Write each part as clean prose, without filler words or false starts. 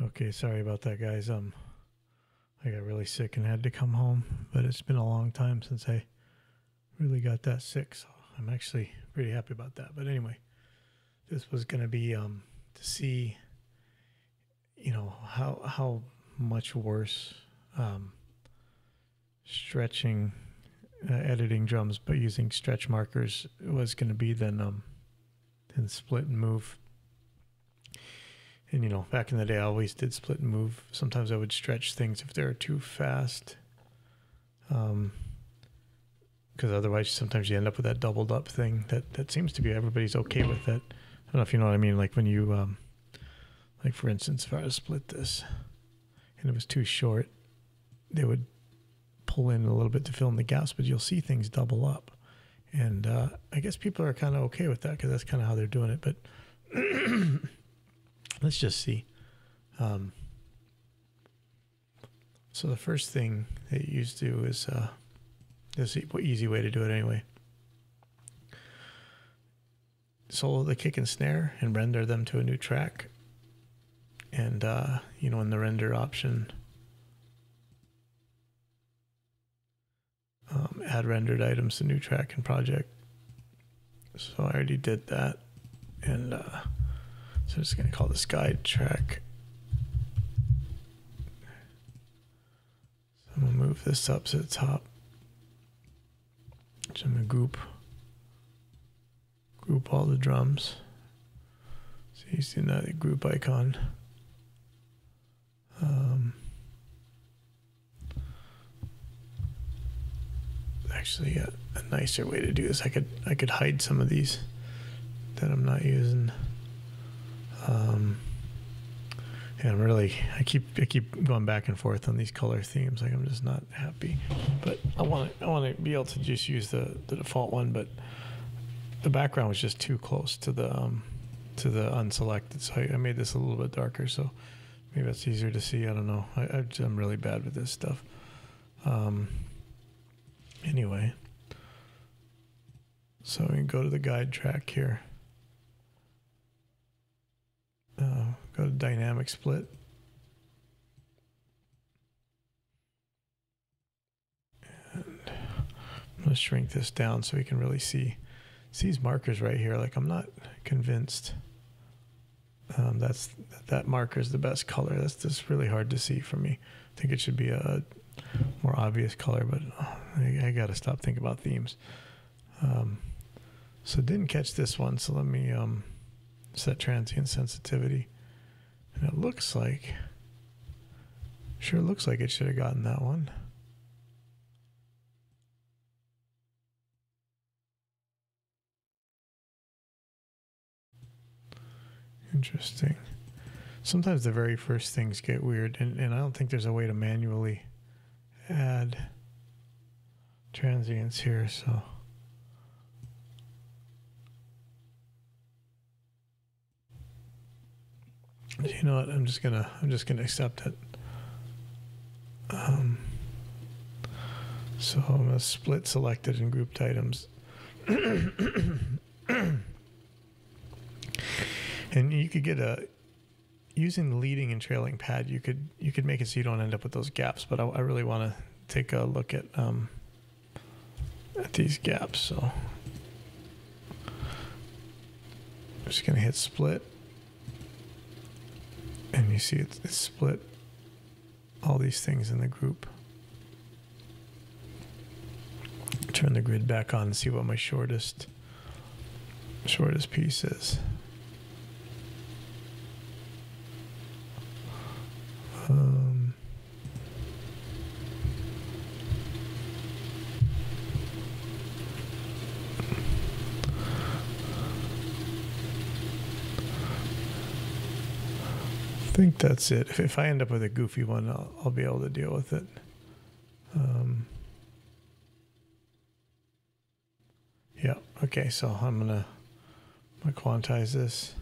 Okay, sorry about that, guys. I got really sick and had to come home, but it's been a long time since I really got that sick, so I'm actually pretty happy about that. But anyway, this was going to be to see, how much worse stretching, editing drums, but using stretch markers was going to be than split and move. And, back in the day, I always did split and move. Sometimes I would stretch things if they were too fast. Because otherwise, sometimes you end up with that doubled up thing that seems to be everybody's okay with that. I don't know if you know what I mean. Like when you, like for instance, if I were to split this and it was too short, they would pull in a little bit to fill in the gaps, but you'll see things double up. And I guess people are kind of okay with that because that's kind of how they're doing it. But let's just see. So the first thing that you used to do is, this is an easy way to do it anyway. Solo the kick and snare and render them to a new track. And, in the render option, add rendered items to new track and project. So I already did that. And so I'm just going to call this guide track. So I'm going to move this up to the top. So I'm going to group all the drums. So you see that group icon. Actually, a nicer way to do this, I could hide some of these that I'm not using. And I keep going back and forth on these color themes. Like I'm just not happy. But I want to be able to just use the default one. But the background was just too close to the unselected, so I made this a little bit darker. So maybe that's easier to see. I don't know. I'm really bad with this stuff. Anyway, so we can go to the guide track here. Go to dynamic split. And I'm going to shrink this down so we can really see these markers right here. Like I'm not convinced that marker is the best color. That's just really hard to see for me. I think it should be a more obvious color, but I got to stop thinking about themes. So didn't catch this one, so let me set transient sensitivity. And it looks like, sure looks like it should have gotten that one. Interesting. Sometimes the very first things get weird, and I don't think there's a way to manually add transients here, so you know what, I'm just gonna accept it. So I'm gonna split selected and grouped items. And you could get using the leading and trailing pad, you could make it so you don't end up with those gaps, but I really want to take a look at these gaps. So I'm just going to hit split, and you see it's split all these things in the group. Turn the grid back on and see what my shortest piece is. I think that's it. If I end up with a goofy one, I'll be able to deal with it. Yeah. Okay. So I'm gonna quantize this.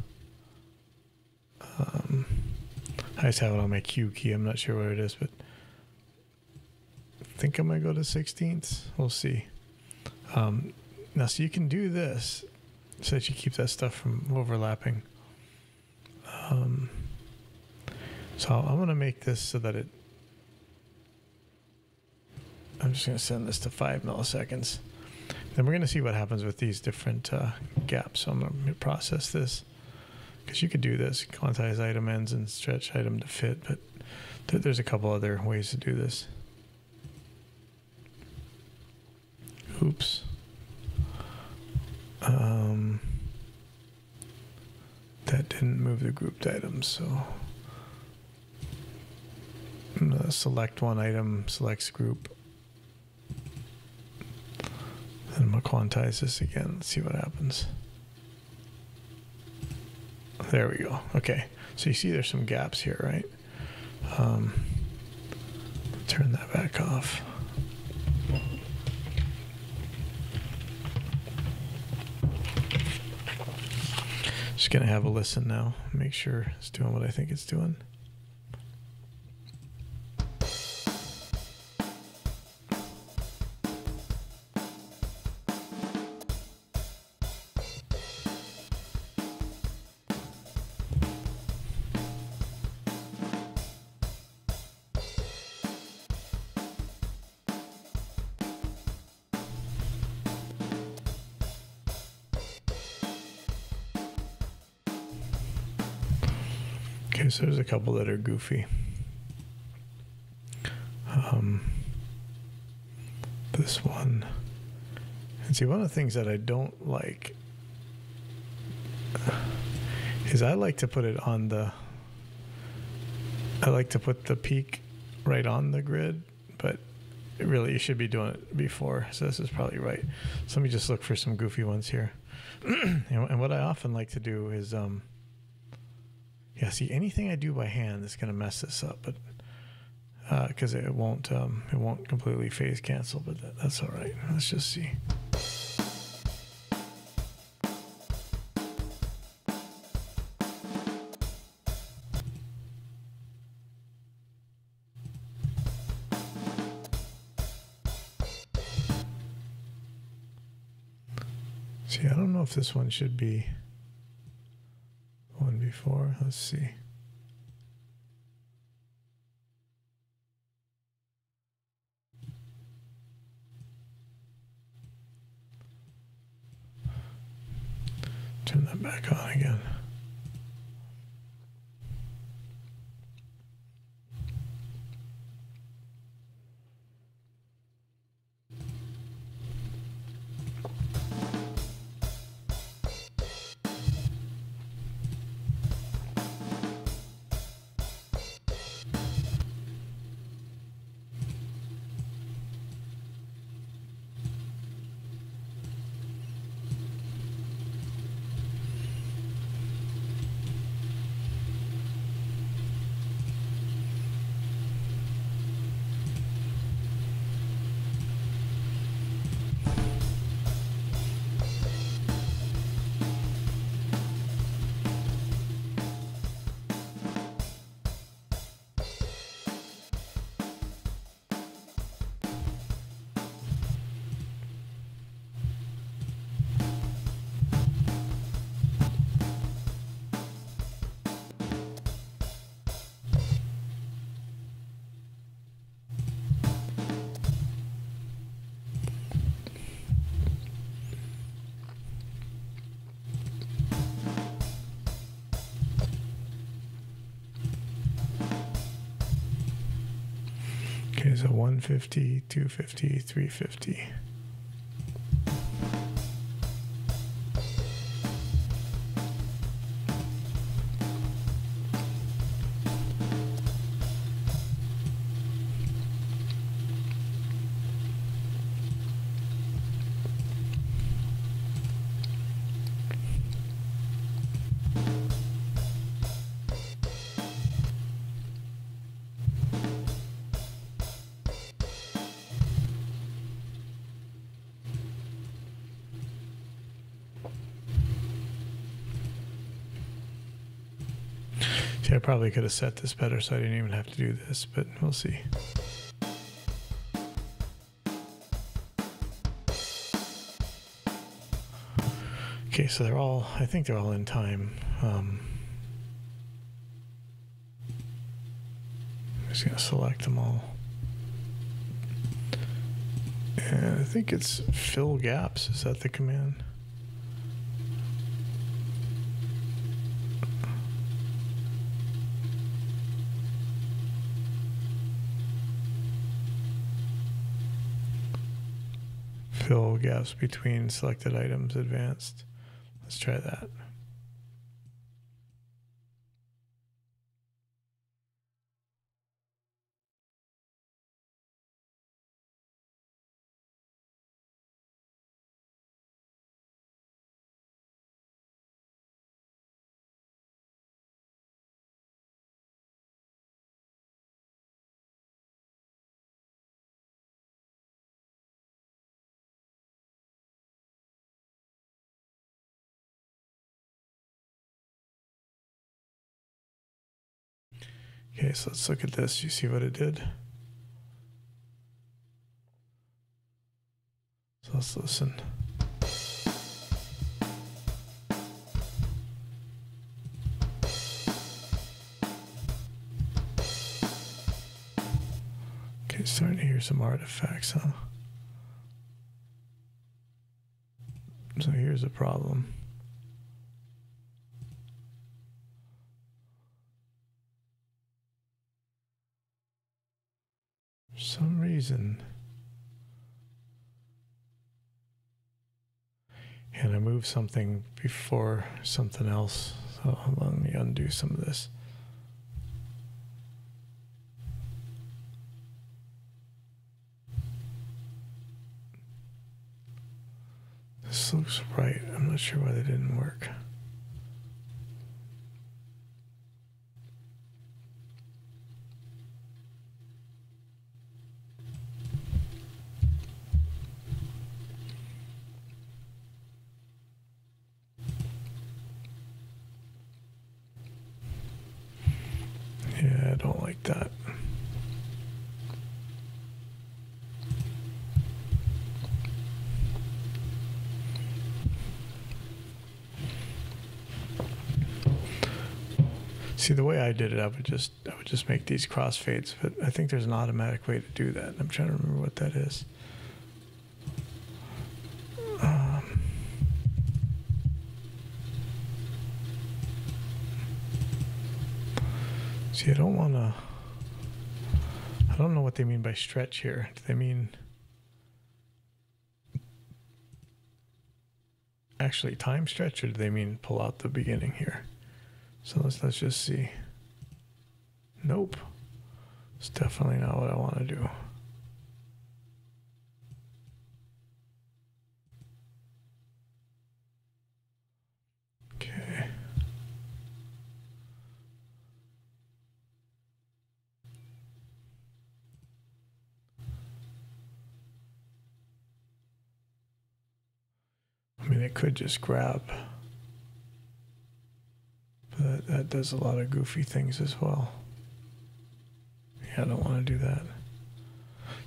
I just have it on my Q key. I'm not sure what it is, but I think I'm gonna go to 16ths. We'll see. Now, so you can do this so that you keep that stuff from overlapping. So I'm going to make this so that I'm just going to send this to 5 milliseconds. Then we're going to see what happens with these different gaps. So I'm going to process this, because you could do this, quantize item ends and stretch item to fit, but there's a couple other ways to do this. Oops. That didn't move the grouped items, so I'm going to select one item, selects group. And I'm going to quantize this again. Let's see what happens. There we go. Okay. So you see there's some gaps here, right? Turn that back off. Just going to have a listen now. Make sure it's doing what I think it's doing. Okay, so there's a couple that are goofy. This one. And see, one of the things that I don't like is I like to put it on the, I like to put the peak right on the grid, but really you should be doing it before. So this is probably right. So let me just look for some goofy ones here. And what I often like to do is, yeah, see, anything I do by hand is going to mess this up, but because it won't completely phase cancel, but that's all right. Let's just see. See, I don't know if this one should be one before. Let's see. Turn that back on again. Okay, so 150, 250, 350. See, I probably could have set this better so I didn't even have to do this, but we'll see. Okay, so they're all, I think they're all in time. just going to select them all. And I think it's fill gaps. Is that the command? Fill gaps between selected items advanced. Let's try that. Okay, so let's look at this. You see what it did? So let's listen. Okay, starting to hear some artifacts, huh? So here's a problem. For some reason, and I moved something before something else. So let me undo some of this. This looks right. I'm not sure why that didn't work. Yeah, I don't like that. See, the way I did it, I would just make these crossfades, but I think there's an automatic way to do that. I'm trying to remember what that is. See, I don't know what they mean by stretch here. Do they mean actually time stretch, or do they mean pull out the beginning here? So let's just see. Nope. It's definitely not what I want to do. Okay. I mean, it could just grab. But that does a lot of goofy things as well. Yeah, I don't want to do that.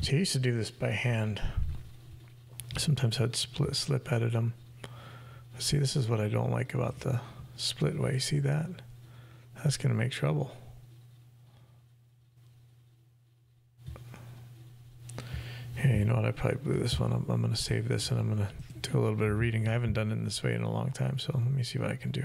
So I used to do this by hand. Sometimes I'd slip edit them. But see, this is what I don't like about the split way. See that? That's going to make trouble. Hey, you know what? I probably blew this one. I'm going to save this and I'm going to do a little bit of reading. I haven't done it in this way in a long time, so let me see what I can do.